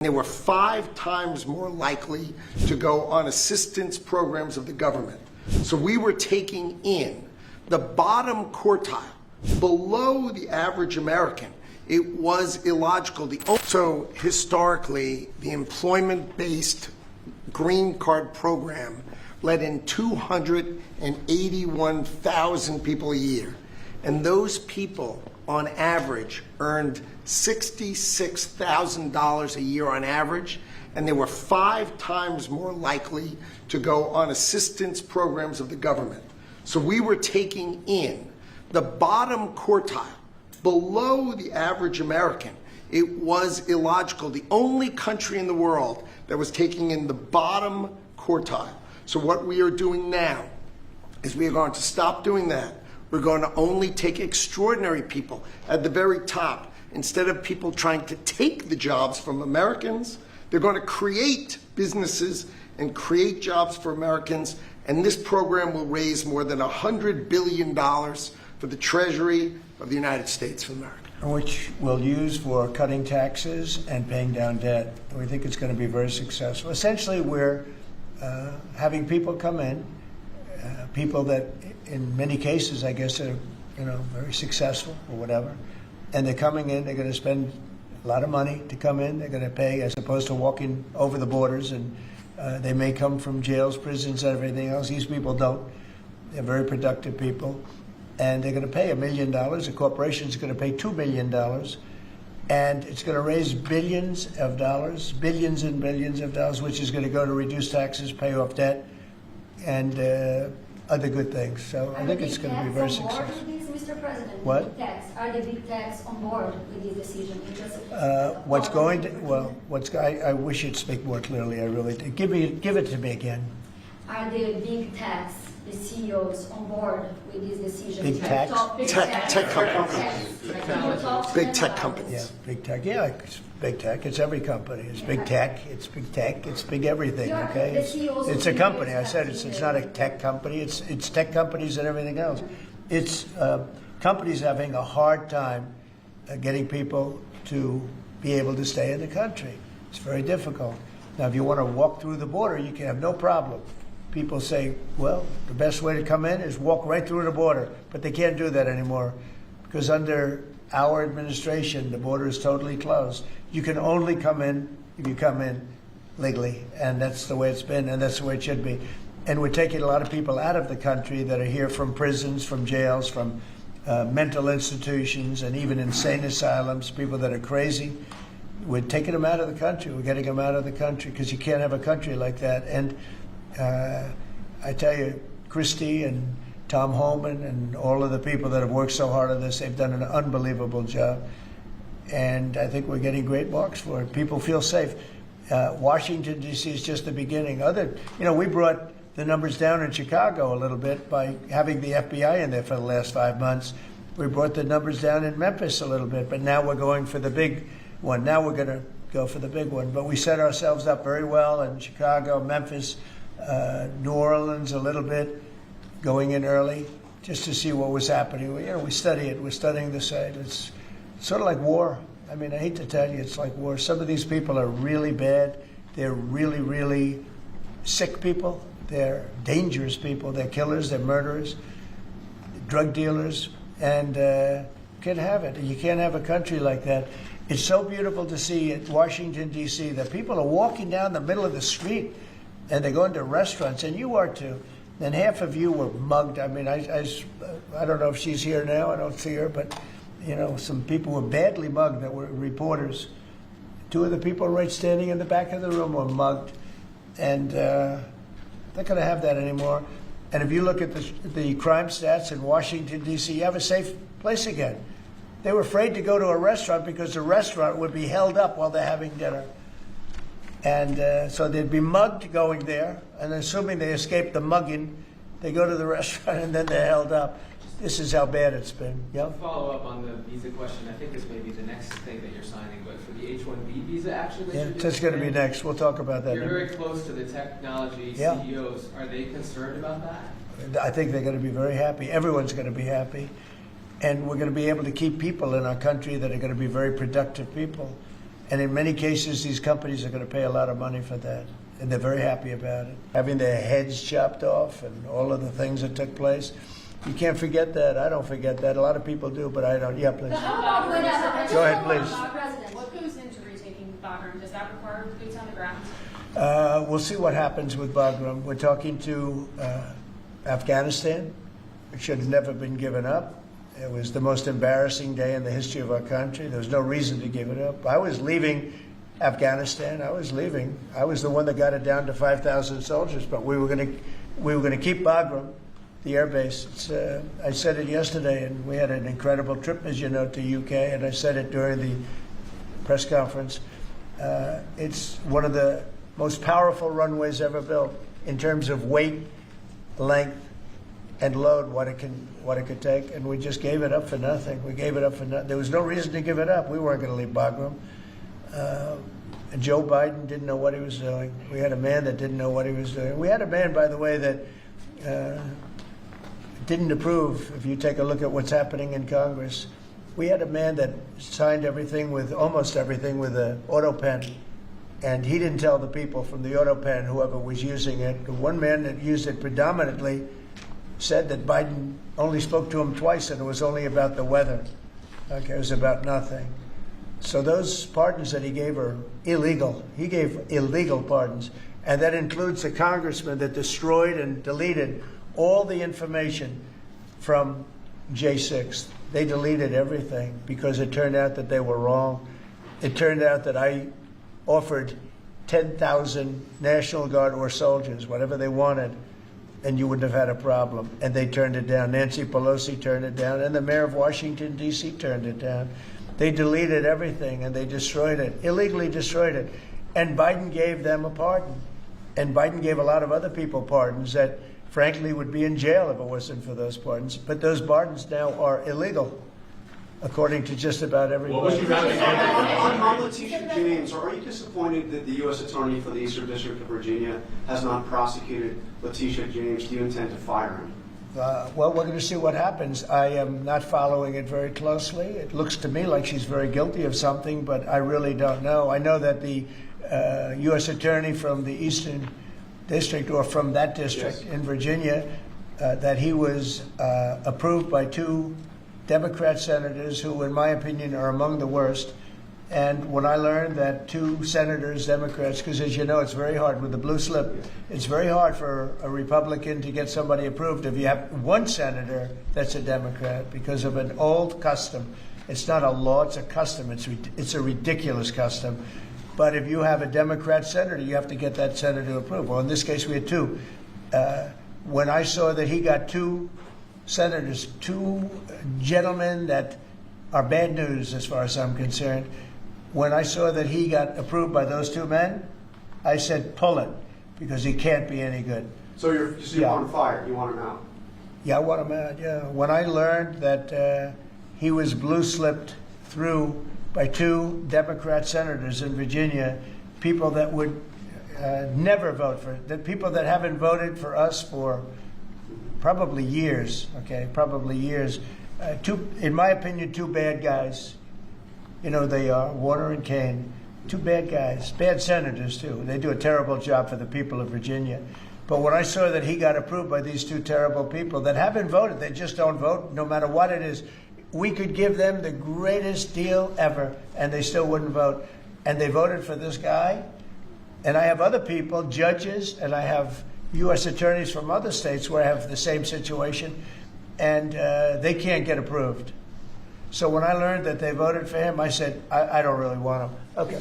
They were 5 times more likely to go on assistance programs of the government. So we were taking in the bottom quartile, below the average American. It was illogical. So historically, the employment-based green card program let in 281,000 people a year. And those people, on average, earned $66,000 a year on average, and they were 5 times more likely to go on assistance programs of the government. So we were taking in the bottom quartile, below the average American. It was illogical. The only country in the world that was taking in the bottom quartile. So what we are doing now is we are going to stop doing that. We're going to only take extraordinary people at the very top. Instead of people trying to take the jobs from Americans, they're going to create businesses and create jobs for Americans. And this program will raise more than $100 billion for the Treasury of the United States of America. Which we'll use for cutting taxes and paying down debt. We think it's going to be very successful. Essentially, we're having people come in, people that in many cases, I guess, are very successful or whatever, and they're coming in, they're going to spend a lot of money to come in, they're going to pay as opposed to walking over the borders, and they may come from jails, prisons, and everything else. These people don't. They're very productive people, and they're going to pay $1 million. The corporation's going to pay $2 million, and it's going to raise billions of dollars, billions and billions of dollars, which is going to go to reduce taxes, pay off debt, and other good things. So I think it's going to be very successful. Mr. President, what? Are the big techs on board with this decision? I wish you'd speak more clearly. I really do. Give it to me again. Are the big techs, the CEOs, on board with this decision? Big techs? Tech companies. Big tech companies. Yeah, big tech. Yeah, it's big tech. It's every company. It's big tech. It's big tech. It's big everything. Okay. It's a company. I said it's not a tech company. It's tech companies and everything else. It's companies having a hard time getting people to be able to stay in the country. It's very difficult. Now, if you want to walk through the border, you can have no problem. People say, well, the best way to come in is walk right through the border. But they can't do that anymore because under our administration, the border is totally closed. You can only come in if you come in legally, and that's the way it's been, and that's the way it should be. And we're taking a lot of people out of the country that are here from prisons, from jails, from mental institutions, and even insane asylums, people that are crazy. We're taking them out of the country. We're getting them out of the country because you can't have a country like that. And I tell you, Christie and Tom Holman and all of the people that have worked so hard on this, they've done an unbelievable job. And I think we're getting great marks for it. People feel safe. Washington, D.C. is just the beginning. We brought the numbers down in Chicago a little bit by having the FBI in there for the last 5 months. We brought the numbers down in Memphis a little bit, but now we're going for the big one. Now we're going to go for the big one. But we set ourselves up very well in Chicago, Memphis, New Orleans a little bit, going in early just to see what was happening. We study it. We're studying the site. It's sort of like war. I mean, I hate to tell you, it's like war. Some of these people are really bad. They're really, really sick people. They're dangerous people. They're killers. They're murderers, drug dealers, and you can't have it. You can't have a country like that. It's so beautiful to see at Washington, D.C., that people are walking down the middle of the street, and they're going to restaurants, and you are too. And half of you were mugged. I mean, I don't know if she's here now. I don't see her, but some people were badly mugged that were reporters. 2 of the people right standing in the back of the room were mugged, and not going to have that anymore. And if you look at the crime stats in Washington, D.C., you have a safe place again. They were afraid to go to a restaurant because the restaurant would be held up while they're having dinner. And so they'd be mugged going there, and assuming they escaped the mugging, they go to the restaurant and then they're held up. This is how bad it's been. To follow up on the visa question, I think this may be the next thing that you're signing, but for the H-1B visa action that you're doing, that's going to be next. We'll talk about that. You're very close to the technology CEOs. Are they concerned about that? I think they're going to be very happy. Everyone's going to be happy. And we're going to be able to keep people in our country that are going to be very productive people. And in many cases, these companies are going to pay a lot of money for that. And they're very happy about it. Having their heads chopped off and all of the things that took place. You can't forget that. I don't forget that. A lot of people do, but I don't. Yeah, please. Go ahead, please. What goes into retaking Bagram? Does that require boots on the ground? We'll see what happens with Bagram. We're talking to Afghanistan. It should have never been given up. It was the most embarrassing day in the history of our country. There was no reason to give it up. I was leaving Afghanistan. I was leaving. I was the one that got it down to 5,000 soldiers, but we were going to keep Bagram, the air base. I said it yesterday, and we had an incredible trip, as you know, to UK, and I said it during the press conference. It's one of the most powerful runways ever built in terms of weight, length, and load, what it could take, and we just gave it up for nothing. We gave it up for nothing. There was no reason to give it up. We weren't going to leave Bagram. And Joe Biden didn't know what he was doing. We had a man that didn't know what he was doing. We had a man, by the way, that didn't approve. If you take a look at what's happening in Congress, we had a man that signed everything with almost everything with an auto pen. And he didn't tell the people from the auto pen, whoever was using it. The one man that used it predominantly said that Biden only spoke to him twice, and it was only about the weather. Okay, it was about nothing. So those pardons that he gave are illegal. He gave illegal pardons. And that includes the congressman that destroyed and deleted all the information from J6. They deleted everything because it turned out that they were wrong. It turned out that I offered 10,000 National Guard or soldiers, whatever they wanted, and you wouldn't have had a problem. And they turned it down. Nancy Pelosi turned it down, and the mayor of Washington, D.C. turned it down. They deleted everything, and they destroyed it, illegally destroyed it. And Biden gave them a pardon. And Biden gave a lot of other people pardons that, frankly, would be in jail if it wasn't for those pardons. But those pardons now are illegal, according to just about everybody. What was your on Letitia James, are you disappointed that the U.S. Attorney for the Eastern District of Virginia has not prosecuted Letitia James? Do you intend to fire him? Well, we're going to see what happens. I am not following it very closely. It looks to me like she's very guilty of something, but I really don't know. I know that the U.S. Attorney from the Eastern District, or from that district in Virginia, that he was approved by 2 Democrat senators who, in my opinion, are among the worst. And when I learned that 2 senators, Democrats, because as you know, it's very hard with the blue slip, it's very hard for a Republican to get somebody approved if you have 1 senator that's a Democrat because of an old custom. It's not a law, it's a custom. It's a ridiculous custom. But if you have a Democrat senator, you have to get that senator approved. Well, in this case, we had 2. When I saw that he got 2 senators, 2 gentlemen that are bad news as far as I'm concerned, when I saw that he got approved by those 2 men, I said, pull it, because he can't be any good. So you want him fired? You want him out? Yeah, I want him out, yeah. When I learned that he was blue-slipped through by 2 Democrat senators in Virginia, people that would never vote for it, that people that haven't voted for us for probably years, okay, probably years. In my opinion, 2 bad guys. You know they are, Warner and Kane. 2 bad guys, bad senators too. They do a terrible job for the people of Virginia. But when I saw that he got approved by these 2 terrible people that haven't voted, they just don't vote no matter what it is, we could give them the greatest deal ever and they still wouldn't vote. And they voted for this guy. And I have other people, judges, and I have U.S. attorneys from other states where I have the same situation, and they can't get approved. So when I learned that they voted for him, I said, I don't really want him. Okay.